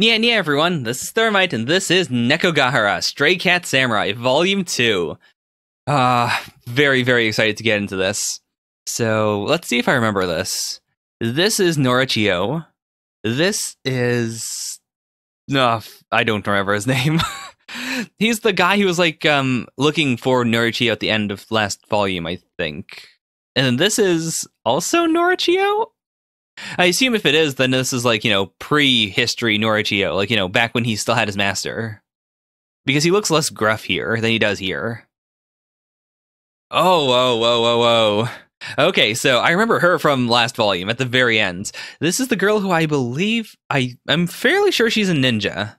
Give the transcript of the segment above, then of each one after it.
Yeah, everyone, this is Thermite, and this is Nekogahara, Stray Cat Samurai, Volume 2. Very, very excited to get into this. So, let's see if I remember this. This is Norachio. This is... No, I don't remember his name. He's the guy who was, looking for Norachio at the end of last volume, I think. And then this is also Norachio? I assume if it is, then this is pre-history Norachio, back when he still had his master. Because he looks less gruff here than he does here. Oh, whoa. Okay, so I remember her from last volume at the very end. This is the girl who I believe, I'm fairly sure she's a ninja.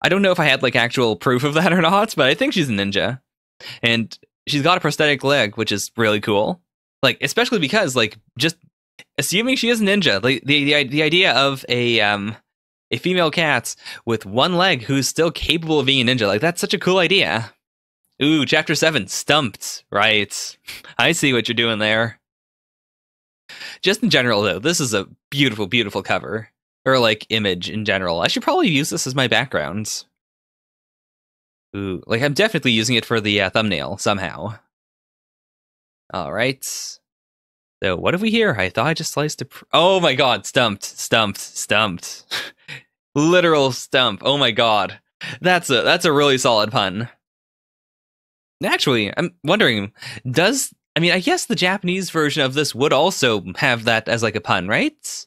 I don't know if I had actual proof of that or not, but I think she's a ninja. And she's got a prosthetic leg, which is really cool. Especially because, just assuming she is a ninja, the idea of a female cat with one leg who's still capable of being a ninja, that's such a cool idea. Ooh, chapter 7, stumped. Right. I see what you're doing there. Just in general, though, this is a beautiful, beautiful cover. Or, image in general. I should probably use this as my background. Ooh, I'm definitely using it for the thumbnail, somehow. Alright. So, what have we here? I thought I just sliced a... Oh my god, stumped. Literal stump. Oh my god. That's a really solid pun. Actually, I'm wondering, I guess the Japanese version of this would also have that as a pun, right?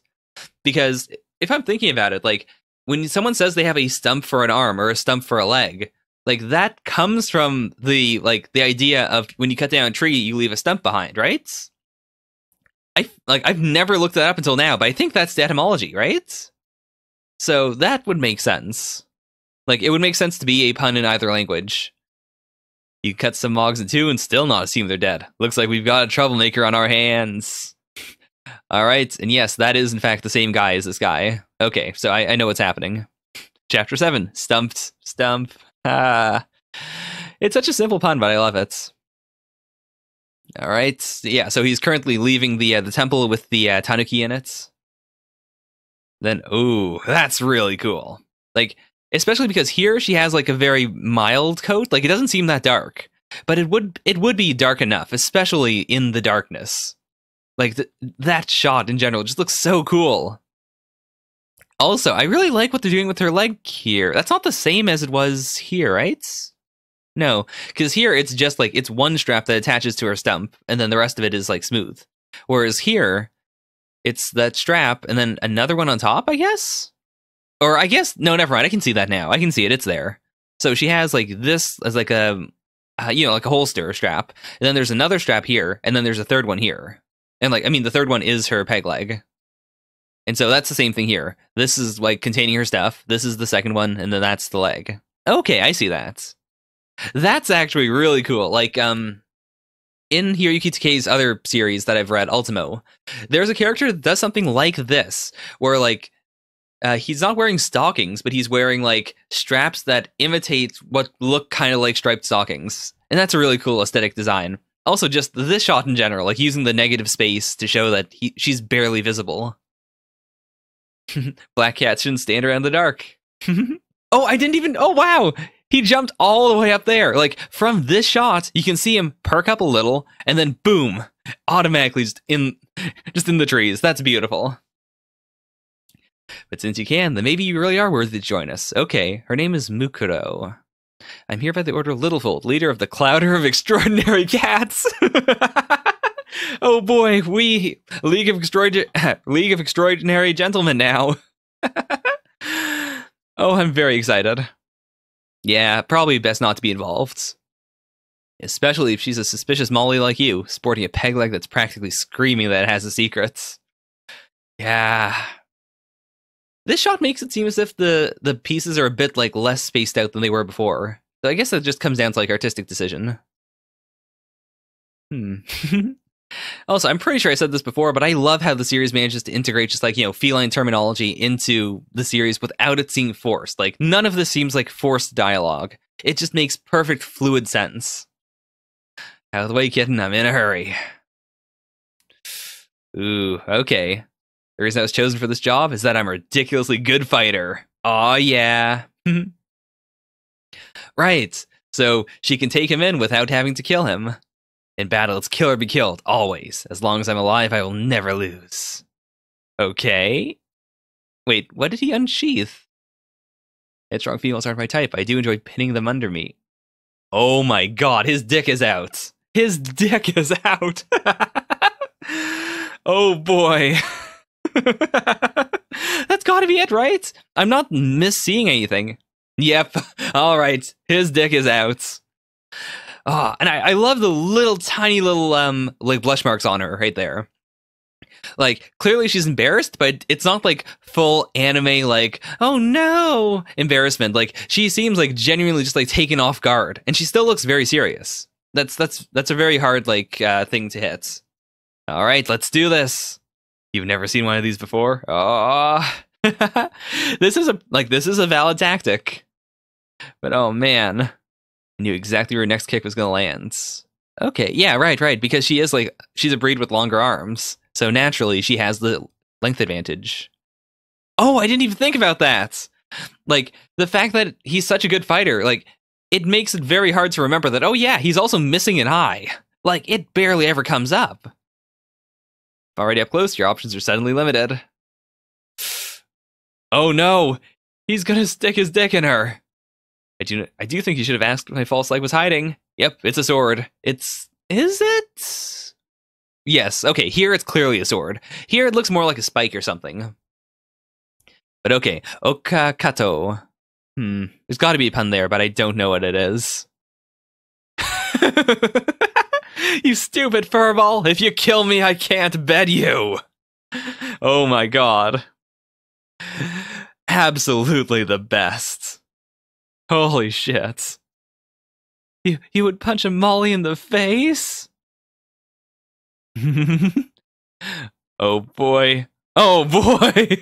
Because if I'm thinking about it, when someone says they have a stump for an arm or a stump for a leg, that comes from the idea of when you cut down a tree, you leave a stump behind, right? I've never looked that up until now, but I think that's the etymology, right? So that would make sense. It would make sense to be a pun in either language. You cut some mogs in two and still not assume they're dead. Looks like we've got a troublemaker on our hands. Alright, and yes, that is in fact the same guy as this guy. Okay, so I know what's happening. Chapter 7, stumped, stump. It's such a simple pun, but I love it. Alright, yeah, so he's currently leaving the temple with the tanuki in it. Then, ooh, that's really cool. Especially because here she has a very mild coat. It doesn't seem that dark, but it would be dark enough, especially in the darkness. That shot in general just looks so cool. Also, I really like what they're doing with her leg here. That's not the same as it was here, right? No, because here it's just it's one strap that attaches to her stump, and then the rest of it is smooth. Whereas here, it's that strap and then another one on top, I guess. Or I guess, no, never mind. I can see that now. I can see it. It's there. So she has this as a holster strap. And then there's another strap here. And then there's a third one here. And the third one is her peg leg. And so that's the same thing here. This is containing her stuff. This is the second one. And then that's the leg. Okay, I see that. That's actually really cool. In Hiroyuki Takei's other series that I've read, Ultimo, there's a character that does something like this, where he's not wearing stockings, but he's wearing straps that imitate what look kind of like striped stockings. And that's a really cool aesthetic design. Also, just this shot in general, using the negative space to show that she's barely visible. Black cats shouldn't stand around the dark. Oh, I didn't even... Oh, wow! He jumped all the way up there. From this shot, you can see him perk up a little, and then boom! Automatically just in the trees. That's beautiful. But since you can, then maybe you really are worthy to join us. Okay, her name is Mukuro. I'm here by the order of Littlefold, leader of the Clouder of Extraordinary Cats. Oh boy, we League of Extraordinary Gentlemen now. Oh, I'm very excited. Yeah, probably best not to be involved. Especially if she's a suspicious Molly like you, sporting a peg leg that's practically screaming that it has a secret. Yeah. This shot makes it seem as if the pieces are a bit less spaced out than they were before. So I guess that just comes down to artistic decision. Also, I'm pretty sure I said this before, but I love how the series manages to integrate just feline terminology into the series without it seeming forced. None of this seems like forced dialogue. It just makes perfect fluid sense. Out of the way, kitten, I'm in a hurry. Ooh, okay. The reason I was chosen for this job is that I'm a ridiculously good fighter. Oh, yeah. Right. So she can take him in without having to kill him. In battle, it's kill or be killed, always. As long as I'm alive, I will never lose. Okay. Wait, what did he unsheath? Headstrong females aren't my type. I do enjoy pinning them under me. Oh my god, his dick is out. His dick is out. Oh boy. That's gotta be it, right? I'm not misseeing anything. Yep. All right. His dick is out. Oh, and I love the little tiny little like blush marks on her right there. Like, clearly she's embarrassed, but it's not like full anime like, oh no, embarrassment. Like, she seems like genuinely just like taken off guard, and she still looks very serious. That's a very hard like thing to hit. All right, let's do this. You've never seen one of these before? Oh. This is a valid tactic. But oh man, I knew exactly where her next kick was going to land. Okay, yeah, right, because she's a breed with longer arms. So naturally, she has the length advantage. Oh, I didn't even think about that. Like, the fact that he's such a good fighter, like, it makes it very hard to remember that, oh yeah, he's also missing an eye. Like, it barely ever comes up. Already up close, your options are suddenly limited. Oh no, he's gonna stick his dick in her. I do think you should have asked what my false leg was hiding. Yep, it's a sword. Is it? Yes, okay, here it's clearly a sword. Here it looks more like a spike or something. But okay, Okakato. There's gotta be a pun there, but I don't know what it is. You stupid furball! If you kill me, I can't bed you! Oh my god. Absolutely the best. Holy shit. You would punch a Molly in the face? Oh boy. Oh boy.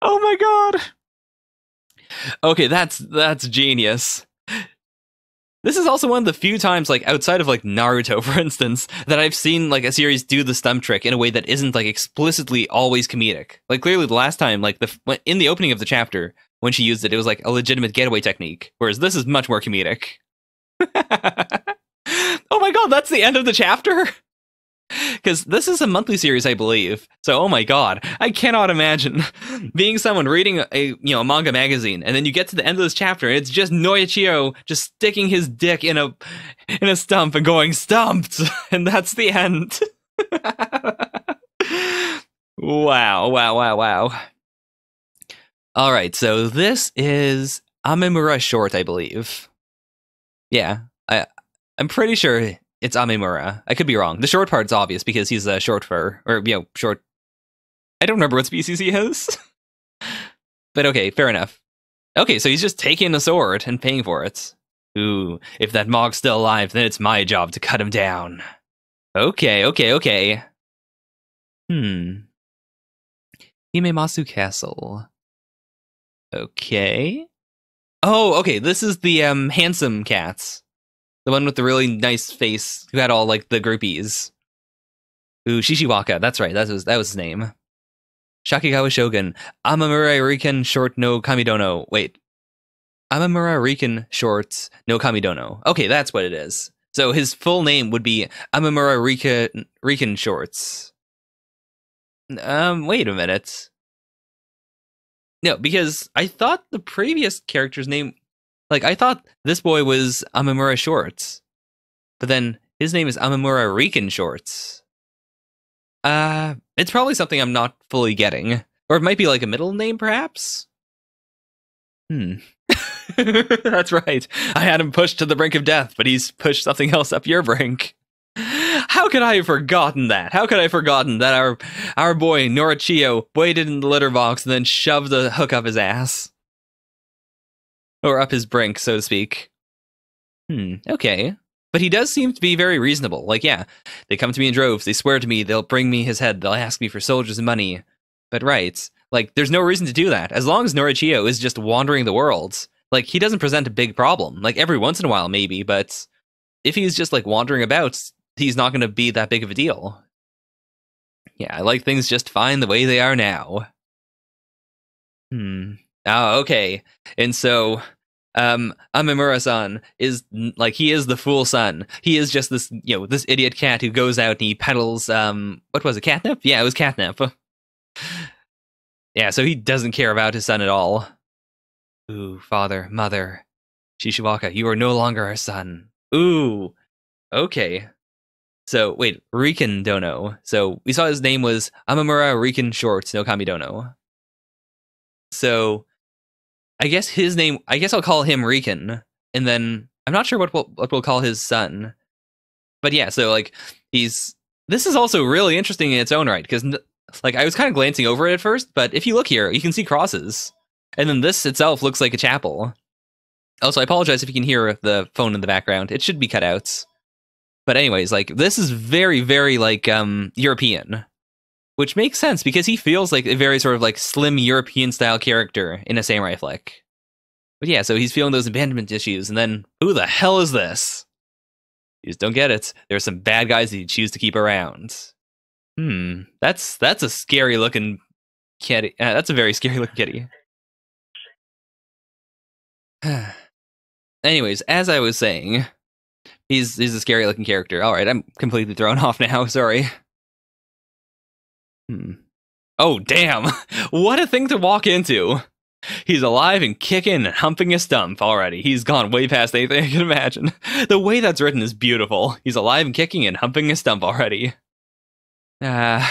Oh my god. Okay, that's genius. This is also one of the few times, like, outside of, like, Naruto, for instance, that I've seen, like, a series do the stump trick in a way that isn't, like, explicitly always comedic. Like, clearly the last time, like, in the opening of the chapter, when she used it, it was, like, a legitimate getaway technique, whereas this is much more comedic. Oh my god, that's the end of the chapter? Because this is a monthly series, I believe. So, oh my god, I cannot imagine being someone reading a manga magazine, and then you get to the end of this chapter, and it's just Noichio just sticking his dick in a stump and going stumped, and that's the end. Wow. All right, so this is Amemura short, I believe. Yeah, I'm pretty sure it's Amemura. I could be wrong. The short part's obvious because he's a short fur, or short. I don't remember what species he is. But okay, fair enough. Okay, so he's just taking a sword and paying for it. Ooh, if that Mog's still alive, then it's my job to cut him down. Okay. Himemasu Castle. Okay. Oh, okay, this is the handsome cats. The one with the really nice face, who had all, like, the groupies. Ooh, Shishiwaka, that's right, that was his name. Shakigawa Shogun, Amamura Riken short no Kamidono. Wait. Amamura Riken short no Kamidono. Okay, that's what it is. So his full name would be Amamura Riken shorts. Wait a minute. No, because I thought the previous character's name... Like, I thought this boy was Amamura Shorts. But then his name is Amamura Riken Shorts. It's probably something I'm not fully getting. Or it might be like a middle name, perhaps? That's right. I had him pushed to the brink of death, but he's pushed something else up your brink. How could I have forgotten that? How could I have forgotten that our boy Norichio waited in the litter box and then shoved the hook up his ass? Or up his brink, so to speak. Okay. But he does seem to be very reasonable. Like, yeah, they come to me in droves, they swear to me, they'll bring me his head, they'll ask me for soldiers and money. But right, like, there's no reason to do that. As long as Norichio is just wandering the world, like, he doesn't present a big problem. Like, every once in a while, maybe, but if he's just, like, wandering about, he's not going to be that big of a deal. Yeah, I like things just fine the way they are now. Hmm. Oh, okay. And so, Amemura-san is like he is the fool son. He is just this, this idiot cat who goes out and he peddles what was it, catnip? Yeah, it was catnip. Yeah, so he doesn't care about his son at all. Ooh, father, mother, Shishiwaka, you are no longer our son. Ooh, okay. So wait, Riken Dono. So we saw his name was Amamura Riken Short no Kami Dono. So I guess his name. I guess I'll call him Riken, and then I'm not sure what we'll call his son. But yeah, so like he's. This is also really interesting in its own right because like I was kind of glancing over it at first, but if you look here, you can see crosses, and then this itself looks like a chapel. Also, I apologize if you can hear the phone in the background. It should be cut out. But anyways, like this is very, very like European, which makes sense because he feels like a very sort of like slim European style character in a samurai flick. But yeah, so he's feeling those abandonment issues, and then who the hell is this? You just don't get it. There are some bad guys that you choose to keep around. That's a scary looking kitty. That's a very scary looking kitty. Anyways, as I was saying, he's a scary looking character. All right, I'm completely thrown off now. Sorry. Oh, damn. What a thing to walk into. He's alive and kicking and humping a stump already. He's gone way past anything I can imagine. The way that's written is beautiful. He's alive and kicking and humping a stump already. But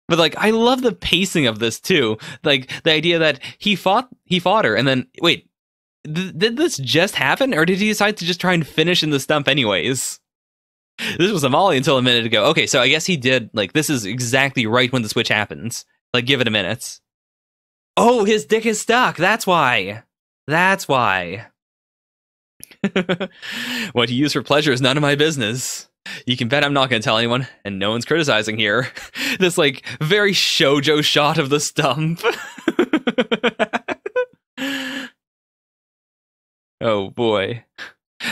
like, I love the pacing of this too. Like the idea that he fought her, and then wait, did this just happen, or did he decide to just try and finish in the stump anyways? This was a molly until a minute ago. Okay, so I guess he did, like, this is exactly right when the switch happens. Like, give it a minute. Oh, his dick is stuck. That's why. That's why. What you use for pleasure is none of my business. You can bet I'm not going to tell anyone, and no one's criticizing here. This, like, very shoujo shot of the stump. Oh, boy.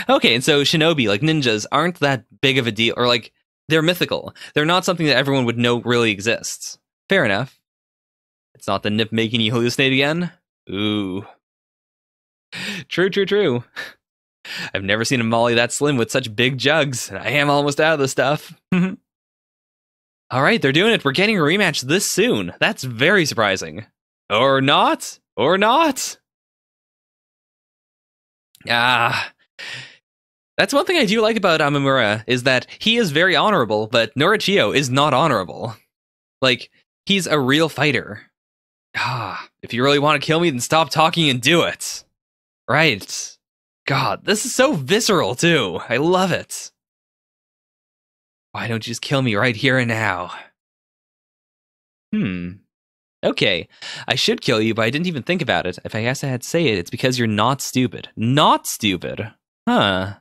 Okay, and so shinobi, like ninjas, aren't that big of a deal, or like they're mythical. They're not something that everyone would know really exists. Fair enough. It's not the nip making you hallucinate again. Ooh. True. I've never seen a molly that slim with such big jugs, and I am almost out of the stuff. All right, they're doing it. We're getting a rematch this soon. That's very surprising. Or not. That's one thing I do like about Amamura, is that he is very honorable, but Norichio is not honorable. Like, he's a real fighter. If you really want to kill me, then stop talking and do it. Right. God, this is so visceral, too. I love it. Why don't you just kill me right here and now? Okay, I should kill you, but I didn't even think about it. If I guess I had to say it, it's because you're not stupid. Not stupid? Huh.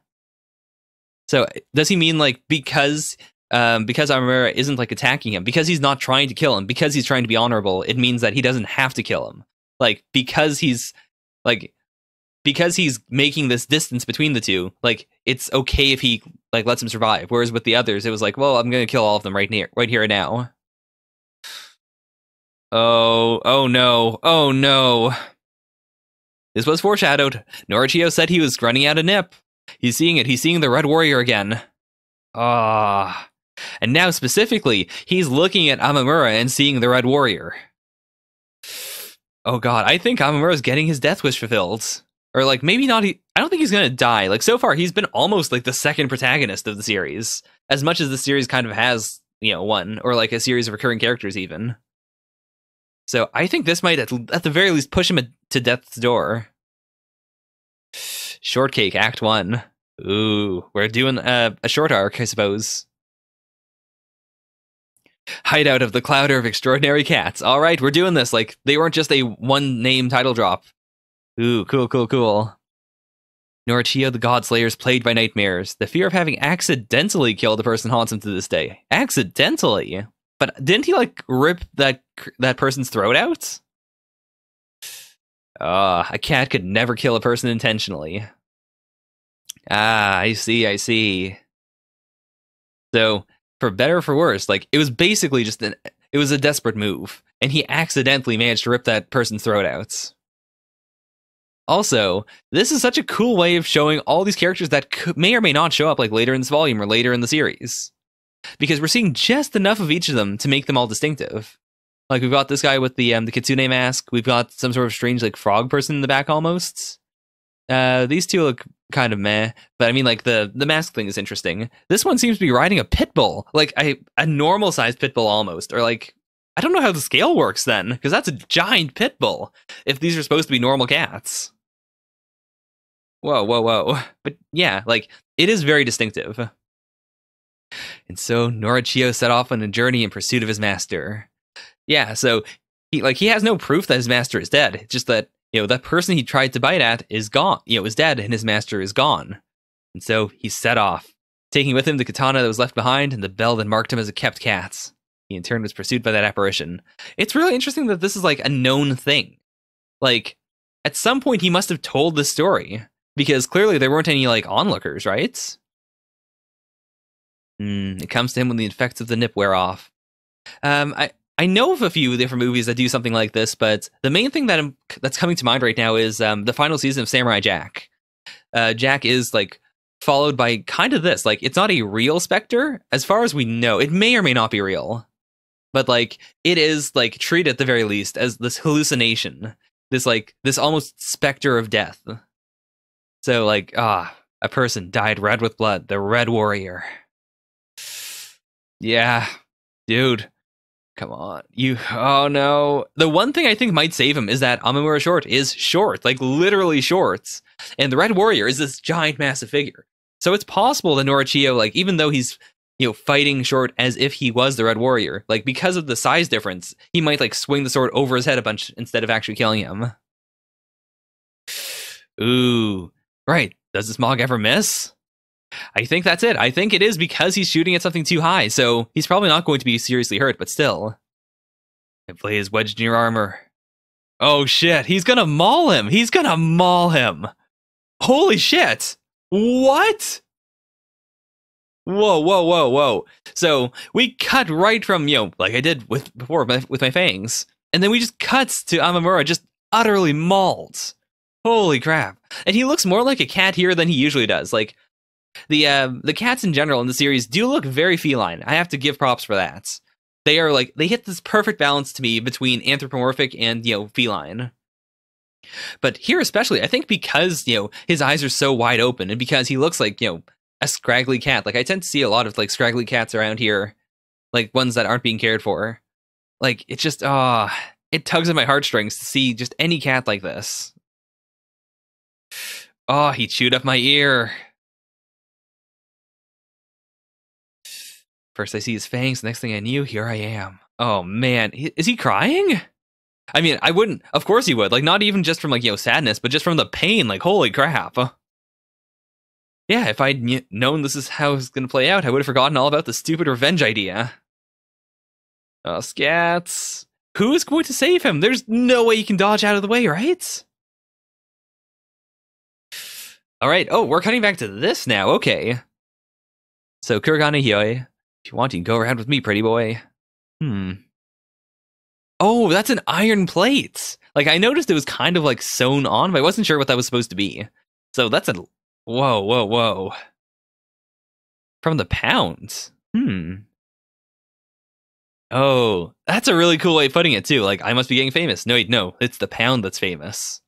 So, does he mean, like, because Amamura isn't, like, attacking him, because he's not trying to kill him, because he's trying to be honorable, it means that he doesn't have to kill him? Like, because he's making this distance between the two, like, it's okay if he, like, lets him survive. Whereas with the others, it was like, well, I'm gonna kill all of them right here and now. Oh no. This was foreshadowed. Norichio said he was running out of nip. He's seeing it. He's seeing the Red Warrior again. And now specifically, he's looking at Amamura and seeing the Red Warrior. Oh god, I think Amamura's getting his death wish fulfilled. Or like, maybe not, I don't think he's gonna die. Like, so far, he's been almost like the second protagonist of the series. As much as the series kind of has, one, or like a series of recurring characters even. So I think this might, at the very least, push him to death's door. Shortcake, Act 1. Ooh, we're doing a short arc, I suppose. Hideout of the Clouder of Extraordinary Cats. All right, we're doing this. Like, they weren't just a one-name title drop. Ooh, cool. Norichio the Godslayer is plagued by nightmares. The fear of having accidentally killed a person haunts him to this day. Accidentally? But didn't he, like, rip that person's throat out? A cat could never kill a person intentionally. I see. So, for better or for worse, like, it was basically just it was a desperate move. and he accidentally managed to rip that person's throat out. Also, this is such a cool way of showing all these characters that may or may not show up like later in this volume or later in the series. Because we're seeing just enough of each of them to make them all distinctive. Like, we've got this guy with the kitsune mask. We've got some sort of strange, like, frog person in the back almost. These two look kind of meh. But I mean, like, the mask thing is interesting. This one seems to be riding a pit bull. Like, a normal-sized pit bull almost. Or, like, I don't know how the scale works then. Because that's a giant pit bull. If these are supposed to be normal cats. Whoa, whoa, whoa. But yeah, like, it is very distinctive. And so Norachio set off on a journey in pursuit of his master. Yeah, so he has no proof that his master is dead. It's just that, that person he tried to bite at is gone. Is dead, and his master is gone. And so he set off, taking with him the katana that was left behind and the bell that marked him as a kept cat. He in turn was pursued by that apparition. It's really interesting that this is like a known thing. Like, at some point he must have told this story, because clearly there weren't any like onlookers, right? It comes to him when the effects of the nip wear off. I know of a few different movies that do something like this, but the main thing that's coming to mind right now is the final season of Samurai Jack. Jack is like followed by kind of this. Like, it's not a real specter, as far as we know. It may or may not be real, but like it is like treated at the very least as this hallucination, this almost specter of death. So like, a person died red with blood, the Red Warrior. Yeah, dude. Come on. Oh no. The one thing I think might save him is that Amamura Short is short, like literally short. And the Red Warrior is this giant, massive figure. So it's possible that Norachio, like, even though he's, fighting Short as if he was the Red Warrior, like, because of the size difference, he might, like, swing the sword over his head a bunch instead of actually killing him. Ooh. Right. Does this Mog ever miss? I think that's it. I think it is because he's shooting at something too high, so he's probably not going to be seriously hurt, but still. I play his wedged in your armor. Oh shit, he's gonna maul him! He's gonna maul him! Holy shit! What? Whoa, whoa, whoa, whoa. So, we cut right from, like I did before with my fangs, and then we just cuts to Amamura just utterly mauled. Holy crap. And he looks more like a cat here than he usually does. Like, the cats in general in the series do look very feline. I have to give props for that. They are like, they hit this perfect balance to me between anthropomorphic and, feline. But here especially, I think because, his eyes are so wide open and because he looks like, a scraggly cat. Like, I tend to see a lot of, like, scraggly cats around here. Like, ones that aren't being cared for. Like, it just, it tugs at my heartstrings to see just any cat like this. Oh, he chewed up my ear. First I see his fangs, next thing I knew, here I am. Oh man, is he crying? I mean, I wouldn't, of course he would, like not even just from like, sadness, but just from the pain, like holy crap. Yeah, if I'd known this is how it's gonna play out, I would have forgotten all about the stupid revenge idea. Oh, Scats. Who is going to save him? There's no way you can dodge out of the way, right? Alright, oh, we're cutting back to this now, okay. So, Kuragane Hyoi. If you want, you can go around with me, pretty boy. Oh, that's an iron plate. Like, I noticed it was kind of, like, sewn on, but I wasn't sure what that was supposed to be. So, that's a... Whoa, whoa, whoa. From the pound. Oh, that's a really cool way of putting it, too. Like, I must be getting famous. No, wait, no. It's the pound that's famous.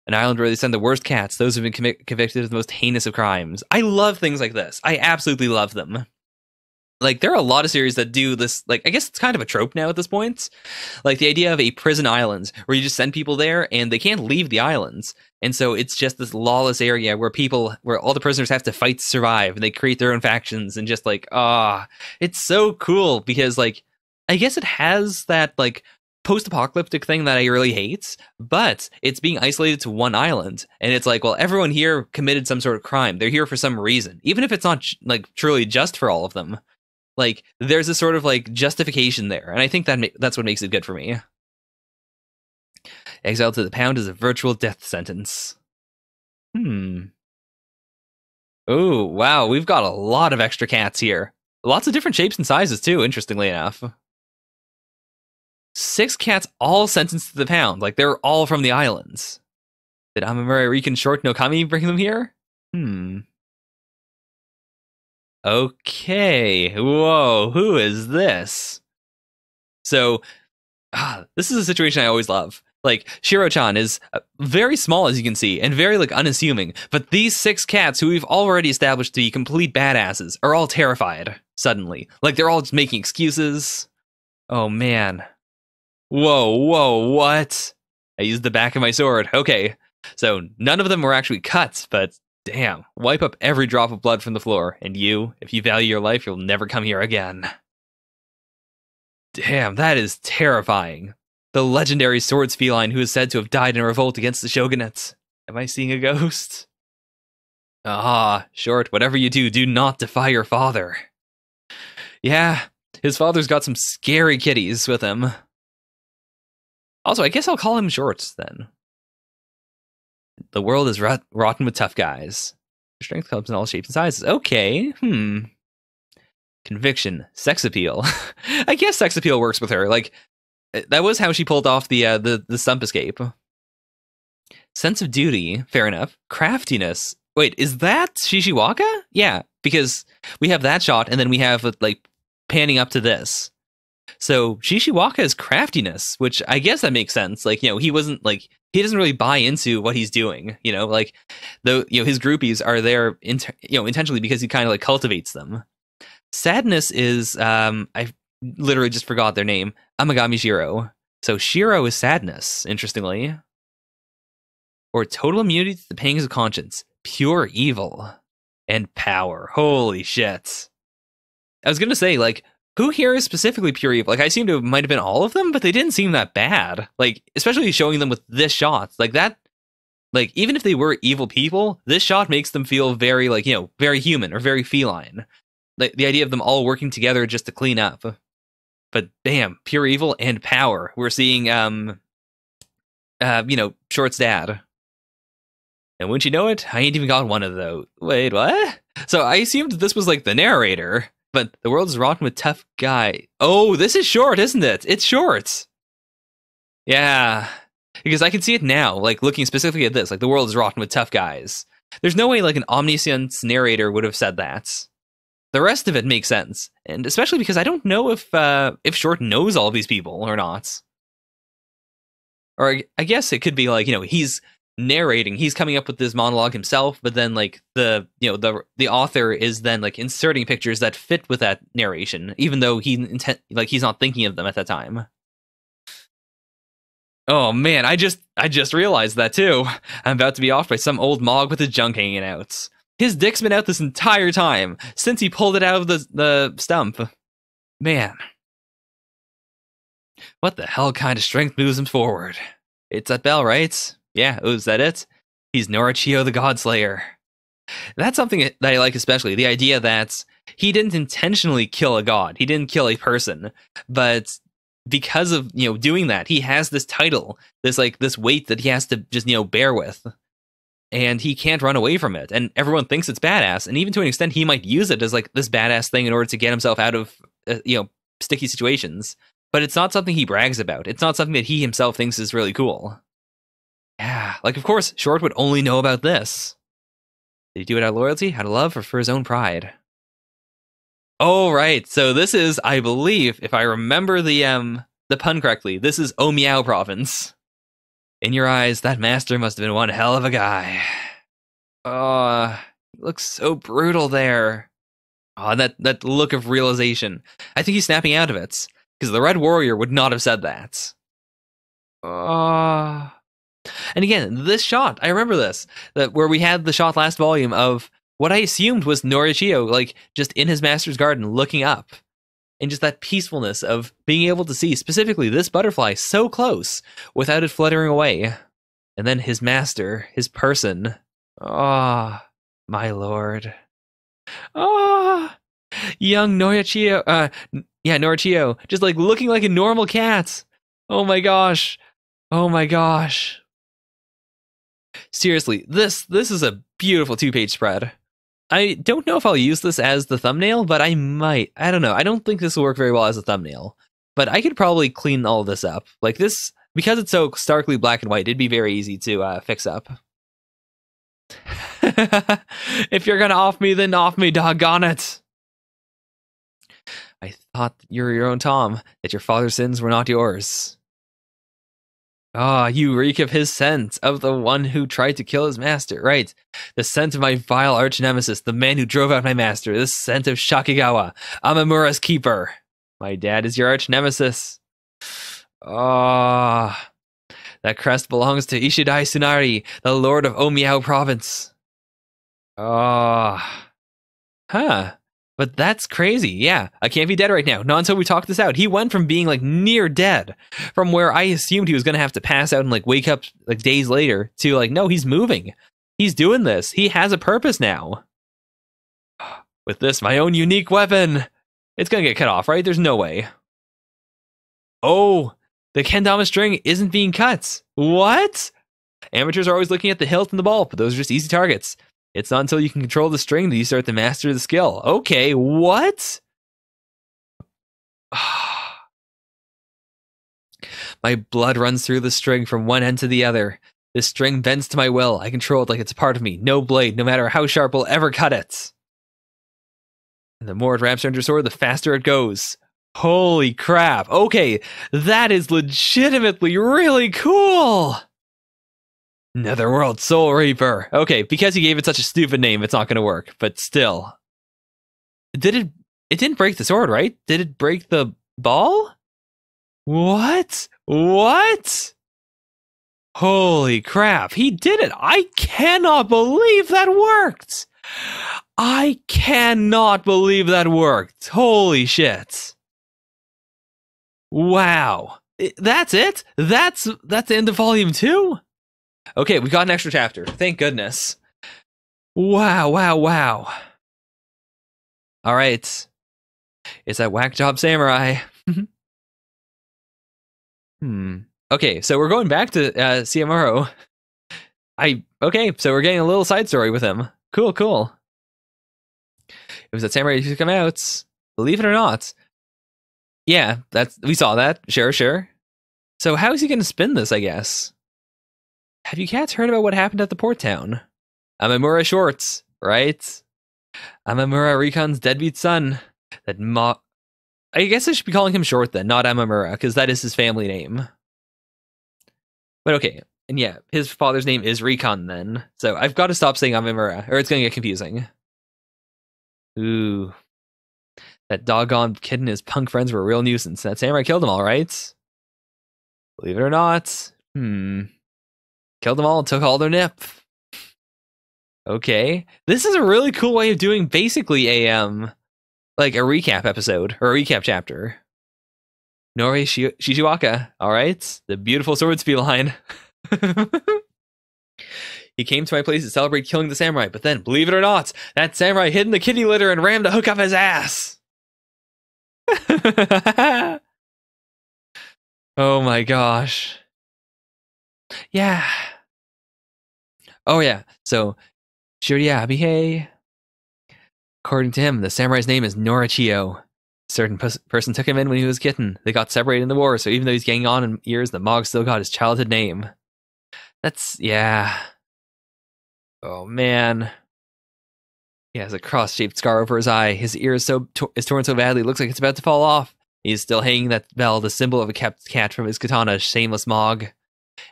An island where they send the worst cats, those who've been convicted of the most heinous of crimes. I love things like this. I absolutely love them. Like, there are a lot of series that do this, like, I guess it's kind of a trope now at this point. Like, the idea of a prison island, where you just send people there, and they can't leave the islands. And so it's just this lawless area where all the prisoners have to fight to survive, and they create their own factions, and just like, it's so cool, because, like, I guess it has that, like, post-apocalyptic thing that I really hate, but it's being isolated to one island, and it's like, well, everyone here committed some sort of crime. They're here for some reason, even if it's not like truly just for all of them. Like, there's a sort of like justification there, and I think that's what makes it good for me. Exile to the pound is a virtual death sentence. Oh, wow, we've got a lot of extra cats here. Lots of different shapes and sizes too, interestingly enough. 6 cats all sentenced to the pound. Like, they're all from the islands. Did Amamura Short no Kami bring them here? Okay. Whoa, who is this? So, this is a situation I always love. Like, Shiro-chan is very small, as you can see, and very, like, unassuming. But these 6 cats, who we've already established to be complete badasses, are all terrified, suddenly. Like, they're all just making excuses. Oh, man. Whoa, what? I used the back of my sword. Okay. So, none of them were actually cut, but damn. Wipe up every drop of blood from the floor. And you, if you value your life, you'll never come here again. Damn, that is terrifying. The legendary swords feline who is said to have died in a revolt against the shogunate. Am I seeing a ghost? Short, whatever you do, do not defy your father. Yeah, his father's got some scary kitties with him. Also, I guess I'll call him Short, then. The world is rotten with tough guys. Strength comes in all shapes and sizes. Okay, Conviction, sex appeal. I guess sex appeal works with her. Like, that was how she pulled off the stump escape. Sense of duty, fair enough. Craftiness. Wait, is that Shishiwaka? Yeah, because we have that shot, and then we have, like, panning up to this. So, Shishiwaka is craftiness, which I guess that makes sense. Like, he wasn't, like, he doesn't really buy into what he's doing, like, his groupies are there, intentionally because he kind of, like, cultivates them. Sadness is, I literally just forgot their name, Amagami Shiro. So Shiro is sadness, interestingly. Or total immunity to the pangs of conscience, pure evil, and power. Holy shit. I was gonna say, like, who here is specifically pure evil? Like, I seem to might have been all of them, but they didn't seem that bad. Like, especially showing them with this shot. Like, that, like, even if they were evil people, this shot makes them feel very, like, very human or very feline. Like, the idea of them all working together just to clean up. But damn, pure evil and power. We're seeing, Short's dad. And wouldn't you know it, I ain't even got one of those. Wait, what? So I assumed this was like the narrator, but the world is rotten with tough guy. Oh, this is Short, isn't it? It's Short. Yeah, because I can see it now, like, looking specifically at this, like, the world is rotten with tough guys. There's no way, like, an omniscient narrator would have said that. The rest of it makes sense, and especially because I don't know if Short knows all these people or not. Or I guess it could be like, he's narrating, he's coming up with this monologue himself, but then, like, the author is then, like, inserting pictures that fit with that narration, even though he's not thinking of them at that time. Oh man, I just realized that too. I'm about to be off by some old mog with his junk hanging out. His dick's been out this entire time, since he pulled it out of the stump. Man. What the hell kind of strength moves him forward? It's that bell, right? Yeah, is that it? He's Norichio the Godslayer. That's something that I like especially, the idea that he didn't intentionally kill a god. He didn't kill a person. But because of, doing that, he has this title, this weight that he has to just, bear with. And he can't run away from it. And everyone thinks it's badass. And even to an extent, he might use it as, like, this badass thing in order to get himself out of, sticky situations. But it's not something he brags about. It's not something that he himself thinks is really cool. Yeah, like, of course, Short would only know about this. Did he do it out of loyalty, out of love, or for his own pride? Oh, right. So this is, I believe, if I remember the pun correctly, this is Omiao province. In your eyes, that master must have been one hell of a guy. He looks so brutal there. Oh, that look of realization. I think he's snapping out of it, because the Red Warrior would not have said that. And again, this shot, I remember this, where we had the shot last volume of what I assumed was Norichio, like, just in his master's garden, looking up. And just that peacefulness of being able to see, specifically, this butterfly so close, without it fluttering away. And then his master, his person. My lord. Young Norichio, Norichio, just, like, looking like a normal cat. Oh my gosh. Seriously, this is a beautiful 2-page spread. I don't know if I'll use this as the thumbnail, but I might. I don't know. I don't think this will work very well as a thumbnail. but I could probably clean all this up. Like this, because it's so starkly black and white, it'd be very easy to fix up. If you're gonna off me, then off me, doggone it. I thought you were your own Tom, that your father's sins were not yours. Ah, you reek of his scent, of the one who tried to kill his master. Right. The scent of my vile arch-nemesis, the man who drove out my master. The scent of Shakigawa, Amamura's keeper. My dad is your arch-nemesis. Ah, that crest belongs to Ishidai Tsunari, the lord of Omiao province. Ah. Huh. But that's crazy. Yeah, I can't be dead right now. Not until we talk this out. He went from being like near dead, from where I assumed he was going to have to pass out and like wake up like days later, to like, no, he's moving. He's doing this. He has a purpose now. With this, my own unique weapon. It's going to get cut off, right? There's no way. Oh, the kendama string isn't being cut. What? Amateurs are always looking at the hilt and the ball, but those are just easy targets. It's not until you can control the string that you start to master the skill. Okay, what? My blood runs through the string from one end to the other. This string bends to my will. I control it like it's a part of me. No blade, no matter how sharp, will ever cut it. And the more it wraps around your sword, the faster it goes. Holy crap. Okay, that is legitimately really cool. Netherworld Soul Reaper. Okay, because he gave it such a stupid name, it's not going to work. But still. It didn't break the sword, right? Did it break the ball? What? What? Holy crap, he did it. I cannot believe that worked. I cannot believe that worked. Holy shit. Wow. That's it? That's the end of volume 2? Okay, we got an extra chapter. Thank goodness. Wow, wow, wow. All right. It's that whack job samurai. Okay, so we're going back to Siamuro. Okay, so we're getting a little side story with him. Cool, cool. It was that samurai who come out. Believe it or not. Yeah, we saw that. Sure, sure. So how is he going to spin this, I guess? Have you cats heard about what happened at the port town? Amamura Shorts, right? Amamura Rikon's deadbeat son. I guess I should be calling him Short then, not Amamura, because that is his family name. But okay, and yeah, his father's name is Rikon then. So I've got to stop saying Amamura, or it's going to get confusing. Ooh. That doggone kid and his punk friends were a real nuisance. That samurai killed them all, right? Believe it or not. Killed them all and took all their nip. Okay. This is a really cool way of doing basically a like a recap episode or a recap chapter. Nori Shichiwaka, alright? The beautiful swords feline. He came to my place to celebrate killing the samurai, but then, believe it or not, that samurai hid in the kitty litter and rammed a hook up his ass. Oh my gosh. Yeah. Oh yeah. So Shuriya Abihei. According to him, the samurai's name is Norichio. A certain person took him in when he was a kitten. They got separated in the war, so even though he's getting on in years, the Mog still got his childhood name. Yeah. Oh man. He has a cross-shaped scar over his eye. His ear is torn so badly, it looks like it's about to fall off. He's still hanging that bell, the symbol of a kept cat from his katana, shameless Mog.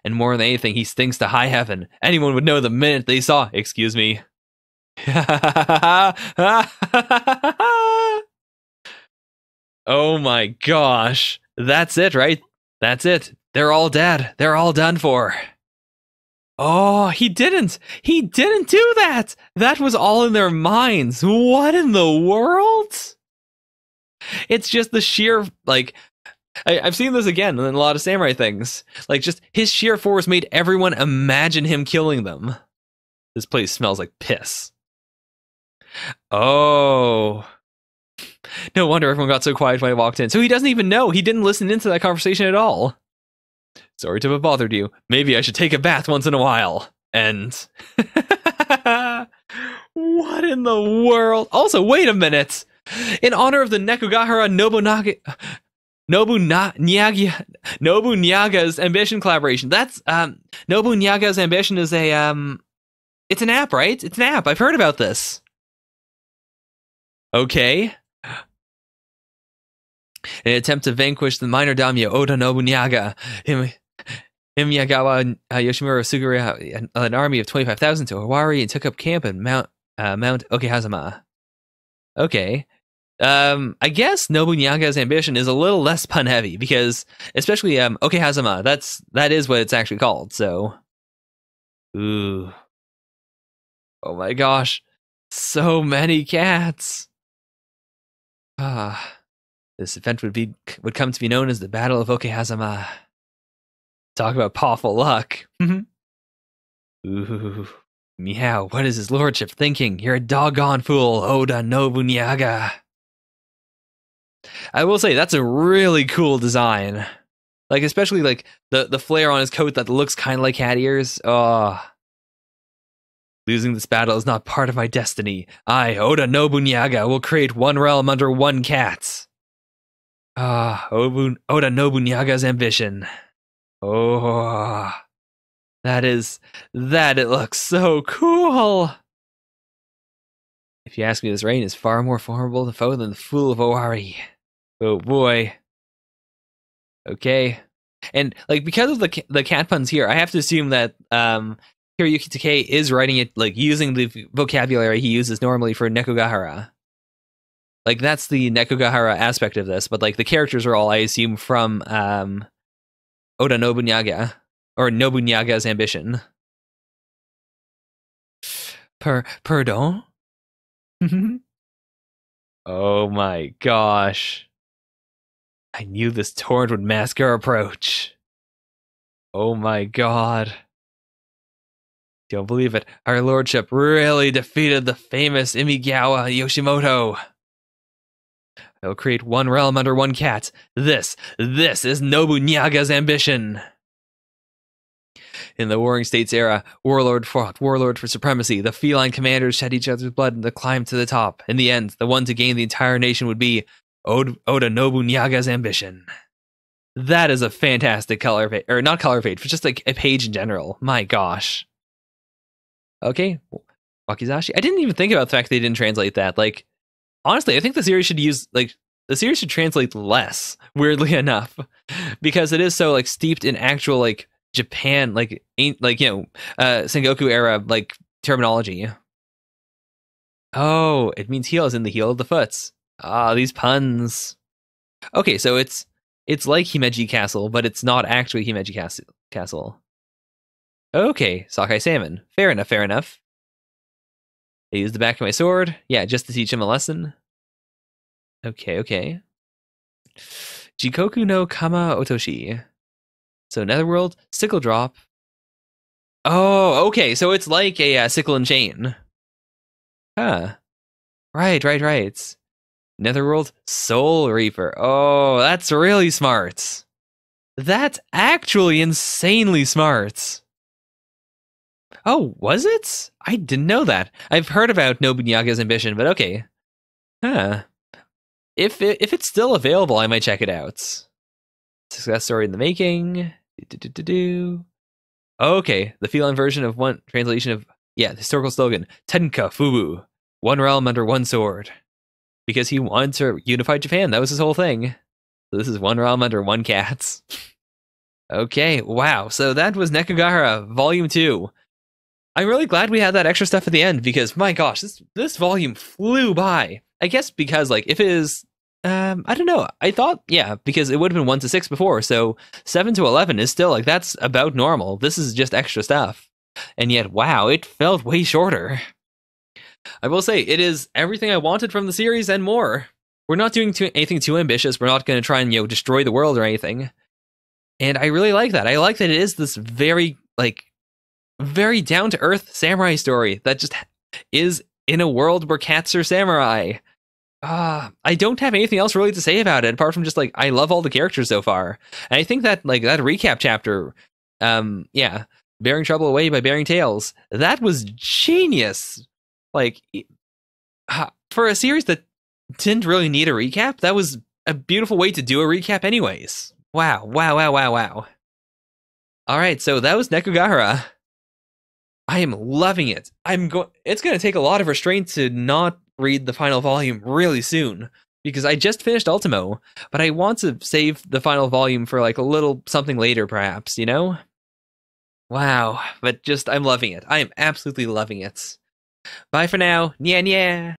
And more than anything, he stinks to high heaven. Anyone would know the minute they saw. Excuse me. Oh my gosh. That's it, right? That's it. They're all dead. They're all done for. Oh, he didn't do that. That was all in their minds. What in the world? It's just the sheer, like, I've seen this again in a lot of samurai things. Like, just his sheer force made everyone imagine him killing them. This place smells like piss. Oh. No wonder everyone got so quiet when I walked in. So he doesn't even know. He didn't listen into that conversation at all. Sorry to have bothered you. Maybe I should take a bath once in a while. And what in the world? Also, wait a minute. In honor of the Nekogahara Nobunaga's Ambition collaboration. That's Nobunaga's Ambition is a it's an app, right? It's an app. I've heard about this. Okay. In an attempt to vanquish the minor daimyo Oda Nobunaga, Himyagawa Yoshimura Suguru an army of 25,000 to Owari and took up camp at Mount Okehazama. Okay. I guess Nobunaga's Ambition is a little less pun heavy because, especially Okehazama, that is what it's actually called. So, ooh, oh my gosh, so many cats. This event would come to be known as the Battle of Okehazama. Talk about pawful luck. Ooh, meow! What is his lordship thinking? You're a doggone fool, Oda Nobunaga. I will say that's a really cool design. Like, especially like the flare on his coat that looks kind of like cat ears. Oh. Losing this battle is not part of my destiny. I, Oda Nobunaga, will create one realm under one cat. Oda Nobunaga's Ambition. Oh. It looks so cool. If you ask me, this reign is far more formidable to foe than the Fool of Owari. Oh boy. Okay. And like because of the cat puns here, I have to assume that Hiroyuki Takei is writing it like using the vocabulary he uses normally for Nekogahara. Like that's the Nekogahara aspect of this, but like the characters are all, I assume, from Oda Nobunaga or Nobunaga's Ambition. Pardon? Oh my gosh. I knew this torrent would mask our approach. Oh my god. Don't believe it. Our lordship really defeated the famous Imigawa Yoshimoto. I will create one realm under one cat. This is Nobunaga's Ambition. In the Warring States era, warlord fought warlord for supremacy. The feline commanders shed each other's blood in the climb to the top. In the end, the one to gain the entire nation would be Oda Nobunaga's Ambition. That is a fantastic color page, or not color page, but just like a page in general. My gosh. Okay, Wakizashi. I didn't even think about the fact they didn't translate that. Like, honestly, I think the series should translate less, weirdly enough, because it is so like steeped in actual like Japan, like Sengoku era like terminology. Oh, it means heel as in the heel of the foots. Ah, these puns. Okay, so it's like Himeji Castle, but it's not actually Himeji Castle. Okay, Sockeye Salmon. Fair enough. I used the back of my sword. Yeah, just to teach him a lesson. Okay. Jikoku no Kama Otoshi. So Netherworld, Sickle Drop. Oh, okay, so it's like a sickle and chain. Huh. Right. Netherworld, Soul Reaper. Oh, that's really smart. That's actually insanely smart. Oh, was it? I didn't know that. I've heard about Nobunaga's Ambition, but okay. Huh. If it's still available, I might check it out. Success story in the making. Okay, the feline version of one translation of the historical slogan Tenka Fubu, one realm under one sword, because he wanted to unify Japan. That was his whole thing. So this is one realm under one cat. Okay, wow. So that was Nekogahara Volume 2. I'm really glad we had that extra stuff at the end because my gosh, this volume flew by. I guess because like if it is I don't know. I thought, because it would have been 1 to 6 before, so 7 to 11 is still like that's about normal. This is just extra stuff. And yet, wow, it felt way shorter. I will say, it is everything I wanted from the series and more. We're not doing anything too ambitious. We're not going to try and, destroy the world or anything. And I really like that. I like that it is this very down-to-earth samurai story that just is in a world where cats are samurai. I don't have anything else really to say about it apart from just like I love all the characters so far. And I think that like that recap chapter, Bearing Trouble Away by Bearing Tales, that was genius. Like for a series that didn't really need a recap, that was a beautiful way to do a recap anyways. Wow, wow, wow, wow, wow. Alright, so that was Nekogahara. I am loving it. It's going to take a lot of restraint to not read the final volume really soon, because I just finished Ultimo, but I want to save the final volume for like a little something later perhaps, you know? Wow, but I'm loving it. I am absolutely loving it. Bye for now. Nya nya.